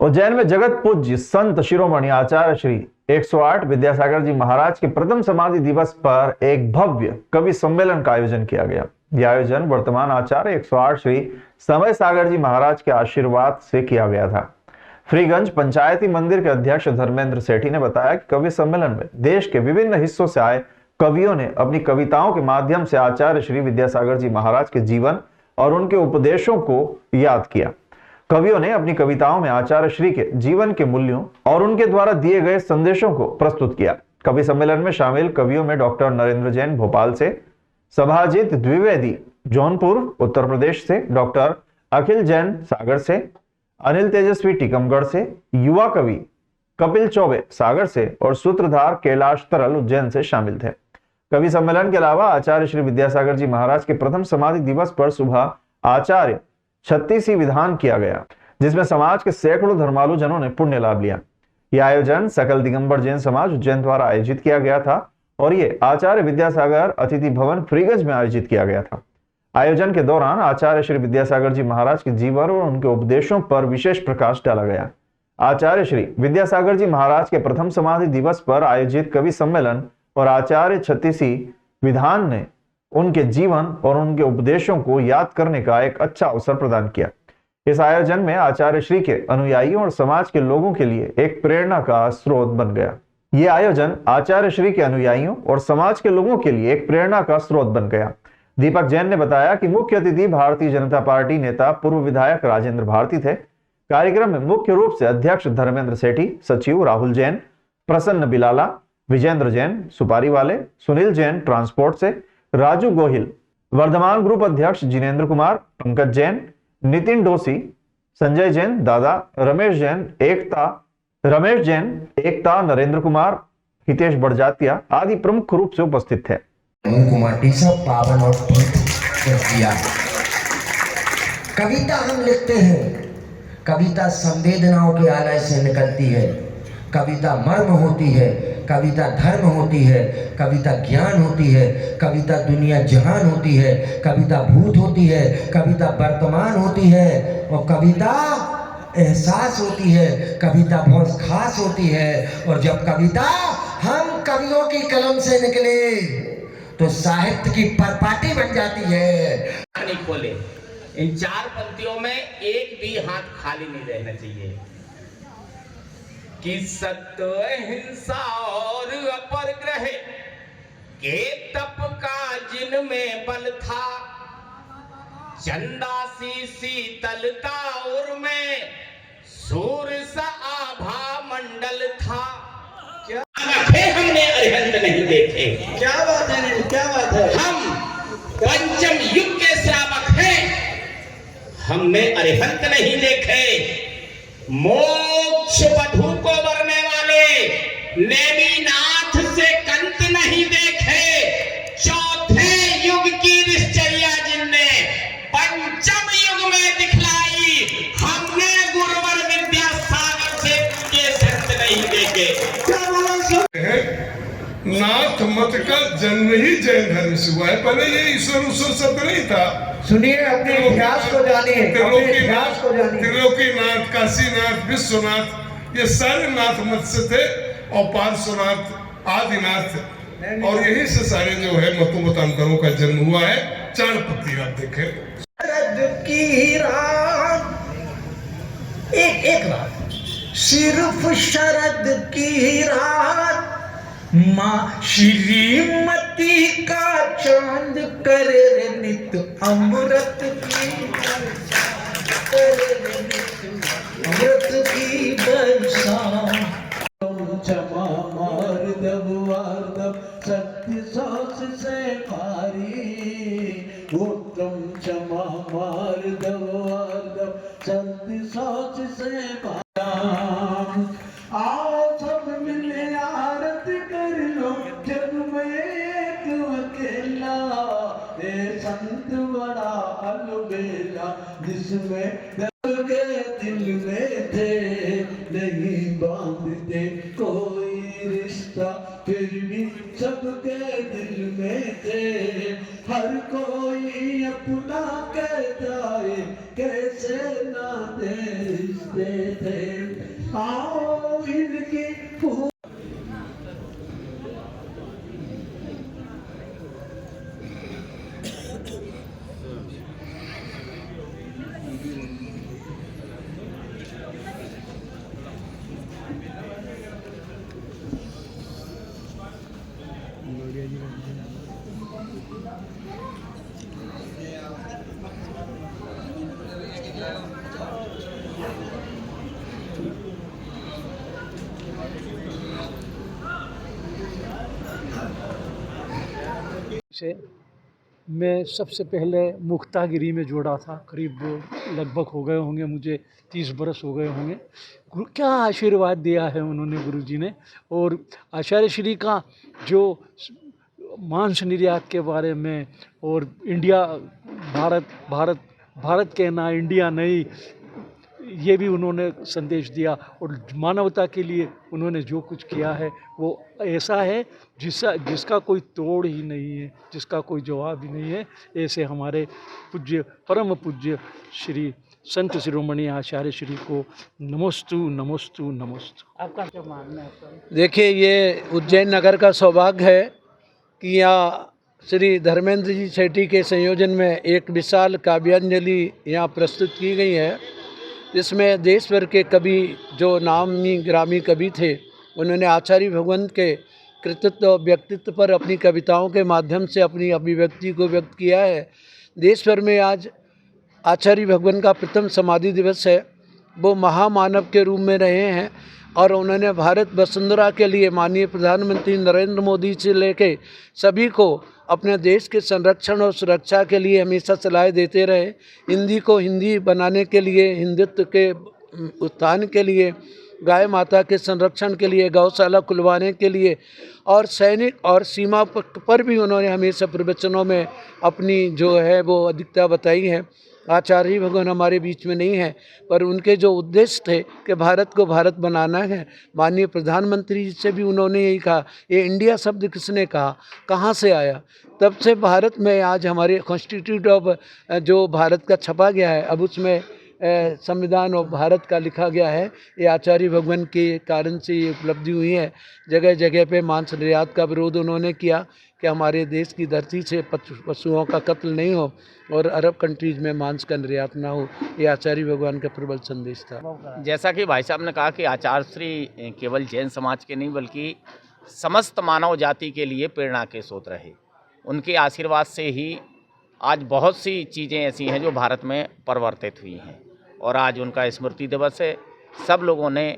उज्जैन में जगत पूज्य संत शिरोमणि आचार्य श्री 108 विद्यासागर जी महाराज के प्रथम समाधि दिवस पर एक भव्य कवि सम्मेलन का आयोजन किया गया। यह आयोजन वर्तमान आचार्य 108 श्री समय सागर जी महाराज के आशीर्वाद से किया गया था। फ्रीगंज पंचायती मंदिर के अध्यक्ष धर्मेंद्र सेठी ने बताया कि कवि सम्मेलन में देश के विभिन्न हिस्सों से आए कवियों ने अपनी कविताओं के माध्यम से आचार्य श्री विद्यासागर जी महाराज के जीवन और उनके उपदेशों को याद किया। कवियों ने अपनी कविताओं में आचार्य श्री के जीवन के मूल्यों और उनके द्वारा दिए गए संदेशों को प्रस्तुत किया। कवि सम्मेलन में शामिल कवियों में डॉक्टर नरेंद्र जैन भोपाल से, सभाजित द्विवेदी जौनपुर उत्तर प्रदेश से, डॉक्टर अखिल जैन सागर से, अनिल तेजस्वी टीकमगढ़ से, युवा कवि कपिल चौबे सागर से और सूत्रधार कैलाश तरल उज्जैन से शामिल थे। कवि सम्मेलन के अलावा आचार्य श्री विद्यासागर जी महाराज के प्रथम समाधि दिवस पर सुबह आचार्य 36 विधान किया गया, जिसमें समाज के सैकड़ों धर्मालु जनों ने पुण्य लाभ लिया। यह आयोजन सकल दिगंबर जैन समाज उज्जैन द्वारा आयोजित किया गया था और ये आचार्य विद्यासागर अतिथि भवन फ्रीगंज में आयोजित किया गया था। आयोजन के दौरान आचार्य श्री विद्यासागर जी महाराज के जीवन और उनके उपदेशों पर विशेष प्रकाश डाला गया। आचार्य श्री विद्यासागर जी महाराज के प्रथम समाधि दिवस पर आयोजित कवि सम्मेलन और आचार्य 36 विधान ने उनके जीवन और उनके उपदेशों को याद करने का एक अच्छा अवसर प्रदान किया। इस आयोजन में आचार्य श्री के अनुयायियों और समाज के लोगों के लिए एक प्रेरणा का स्रोत बन गया। यह आयोजन आचार्य श्री के अनुयायियों और समाज के लोगों के लिए एक प्रेरणा का स्रोत बन गया। दीपक जैन ने बताया कि मुख्य अतिथि भारतीय जनता पार्टी नेता पूर्व विधायक राजेंद्र भारती थे। कार्यक्रम में मुख्य रूप से अध्यक्ष धर्मेंद्र सेठी, सचिव राहुल जैन, प्रसन्न बिलाला, विजेंद्र जैन सुपारी वाले, सुनील जैन ट्रांसपोर्ट से, राजू गोहिल, वर्धमान ग्रुप अध्यक्ष जिनेन्द्र कुमार, पंकज जैन, नितिन डोसी, संजय जैन, दादा रमेश जैन, एकता, नरेंद्र कुमार, हितेश बड़जातिया आदि प्रमुख रूप से उपस्थित थे। कुमाटी सब पावन और किया। कविता हम लिखते हैं, कविता संवेदनाओं के आलय से निकलती है, कविता मर्म होती है, कविता धर्म होती है, कविता ज्ञान होती है, कविता दुनिया जहान होती है, कविता भूत होती है, कविता वर्तमान होती है और कविता एहसास होती है, कविता बहुत खास होती है। और जब कविता हम कवियों की कलम से निकले तो साहित्य की परपाटी बन जाती है। नहीं खोले, इन 4 पंक्तियों में एक भी हाथ खाली नहीं रहना चाहिए कि सत्य, अहिंसा और अपरग्रह के तप का जिनमें बल था, चंदा सी शीतलता और में सूर्य सा आभा मंडल था। क्या हमने अरिहंत नहीं देखे। क्या बात है, क्या बात है। हम पंचम युग के श्रावक हैं, हमने अरिहंत नहीं देखे। मोक्ष वधु को वरने वाले नेमिनाथ से कंत नहीं देखे। चौथे युग की निश्चर्या जिनने पंचम युग में दिखलाई, हमने गुरुवर विद्यासागर से के संत नहीं देखे। नाथ मत का जन्म ही जैन धर्म से हुआ है। पहले ये ईश्वर उश्वर शब्द नहीं था। सुनिए, अपने इतिहास को जानिए, त्रिलोकीनाथ, काशीनाथ, विश्वनाथ, ये सारे नाथ मत से थे और पार्श्वनाथ, आदिनाथ, और यही से सारे जो है मतों मतांतरों का जन्म हुआ है। 4 पत्ती आप देखें। एक बात, सिर्फ शरद की रात माँ श्रीमती का चांद करे नित अमृत की वर्षा। क्षमा मार्दव सत्य सास से भारी, उत्तम क्षमा मार्दव सत्य सास से भारी। आओ सब मिले आरती कर लो, जग में एक अकेला ए संत बड़ा अलबेला, जिसमें दिल में थे नहीं बांधते कोई रिश्ता, फिर भी सबके दिल में थे। हर कोई अपना कहता है, कैसे नाते रिश्ते थे। से मैं सबसे पहले मुक्तागिरी में जोड़ा था, करीब लगभग हो गए होंगे, मुझे 30 बरस हो गए होंगे। गुरु क्या आशीर्वाद दिया है उन्होंने, गुरुजी ने। और आचार्य श्री का जो मांस निर्यात के बारे में और इंडिया भारत कहना, इंडिया नहीं, ये भी उन्होंने संदेश दिया। और मानवता के लिए उन्होंने जो कुछ किया है वो ऐसा है जिसका कोई तोड़ ही नहीं है, जिसका कोई जवाब ही नहीं है। ऐसे हमारे पूज्य परम पूज्य श्री संत शिरोमणि आचार्य श्री को नमोस्तु नमोस्तु नमोस्तु। आपका क्या मानना है सर? देखिए, ये उज्जैन नगर का सौभाग्य है कि यहाँ श्री धर्मेंद्र जी सेठी के संयोजन में एक विशाल काव्यांजलि यहाँ प्रस्तुत की गई है, जिसमें देश भर के कवि, जो नामी ग्रामी कवि थे, उन्होंने आचार्य भगवंत के कृतित्व और व्यक्तित्व पर अपनी कविताओं के माध्यम से अपनी अभिव्यक्ति को व्यक्त किया है। देश भर में आज आचार्य भगवंत का प्रथम समाधि दिवस है। वो महामानव के रूप में रहे हैं और उन्होंने भारत वसुंधरा के लिए माननीय प्रधानमंत्री नरेंद्र मोदी से लेके सभी को अपने देश के संरक्षण और सुरक्षा के लिए हमेशा सलाह देते रहे। हिंदी को हिंदी बनाने के लिए, हिंदुत्व के उत्थान के लिए, गाय माता के संरक्षण के लिए, गौशाला खुलवाने के लिए और सैनिक और सीमा पर भी उन्होंने हमेशा प्रवचनों में अपनी जो है वो अधिकता बताई है। आचार्य भगवान हमारे बीच में नहीं है, पर उनके जो उद्देश्य थे कि भारत को भारत बनाना है, माननीय प्रधानमंत्री जी से भी उन्होंने यही कहा। ये इंडिया शब्द किसने कहा, कहाँ से आया? तब से भारत में आज हमारे कॉन्स्टिट्यूट ऑफ जो भारत का छपा गया है, अब उसमें संविधान ऑफ भारत का लिखा गया है। ये आचार्य भगवान के कारण से ये उपलब्धि हुई है। जगह जगह पे मांस निर्यात का विरोध उन्होंने किया कि हमारे देश की धरती से पशुओं का कत्ल नहीं हो और अरब कंट्रीज में मांस का निर्यात ना हो। ये आचार्य भगवान का प्रबल संदेश था। जैसा कि भाई साहब ने कहा कि आचार्य श्री केवल जैन समाज के नहीं बल्कि समस्त मानव जाति के लिए प्रेरणा के स्रोत रहे। उनके आशीर्वाद से ही आज बहुत सी चीज़ें ऐसी हैं जो भारत में परिवर्तित हुई हैं और आज उनका स्मृति दिवस है। सब लोगों ने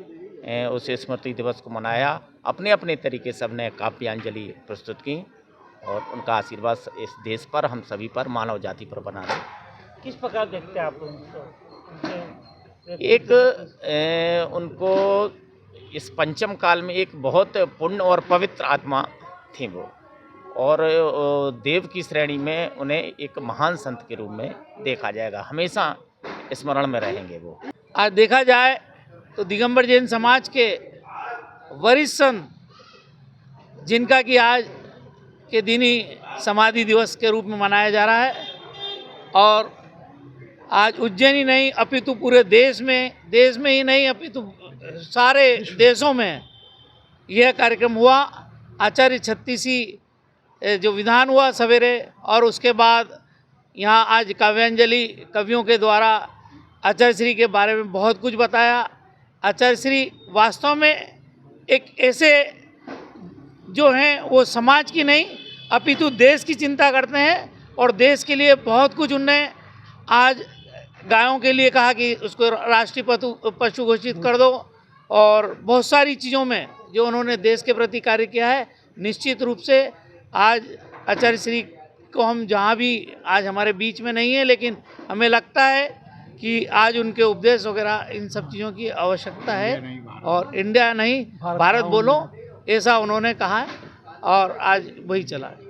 उस स्मृति दिवस को मनाया, अपने अपने तरीके से सबने काव्यांजलि प्रस्तुत की और उनका आशीर्वाद इस देश पर, हम सभी पर, मानव जाति पर बना रहे। किस प्रकार देखते हैं आप उनको? उनको इस पंचम काल में एक बहुत पुण्य और पवित्र आत्मा थी वो, और देव की श्रेणी में उन्हें एक महान संत के रूप में देखा जाएगा, हमेशा स्मरण में रहेंगे वो। आज देखा जाए तो दिगंबर जैन समाज के वरिष्ठ संत, जिनका कि आज के दिन ही समाधि दिवस के रूप में मनाया जा रहा है, और आज उज्जैन ही नहीं अपितु पूरे देश में ही नहीं अपितु सारे देशों में यह कार्यक्रम हुआ। आचार्य 36 जो विधान हुआ सवेरे, और उसके बाद यहाँ आज काव्यांजलि कवियों के द्वारा आचार्य श्री के बारे में बहुत कुछ बताया। आचार्य श्री वास्तव में एक ऐसे जो हैं वो समाज की नहीं अपितु देश की चिंता करते हैं, और देश के लिए बहुत कुछ उनने आज गायों के लिए कहा कि उसको राष्ट्रीय पशु घोषित कर दो, और बहुत सारी चीज़ों में जो उन्होंने देश के प्रति कार्य किया है। निश्चित रूप से आज आचार्य श्री को हम जहाँ भी आज हमारे बीच में नहीं है, लेकिन हमें लगता है कि आज उनके उपदेश वगैरह इन सब चीज़ों की आवश्यकता है, और इंडिया नहीं भारत बोलो, ऐसा उन्होंने कहा है और आज वही चला है।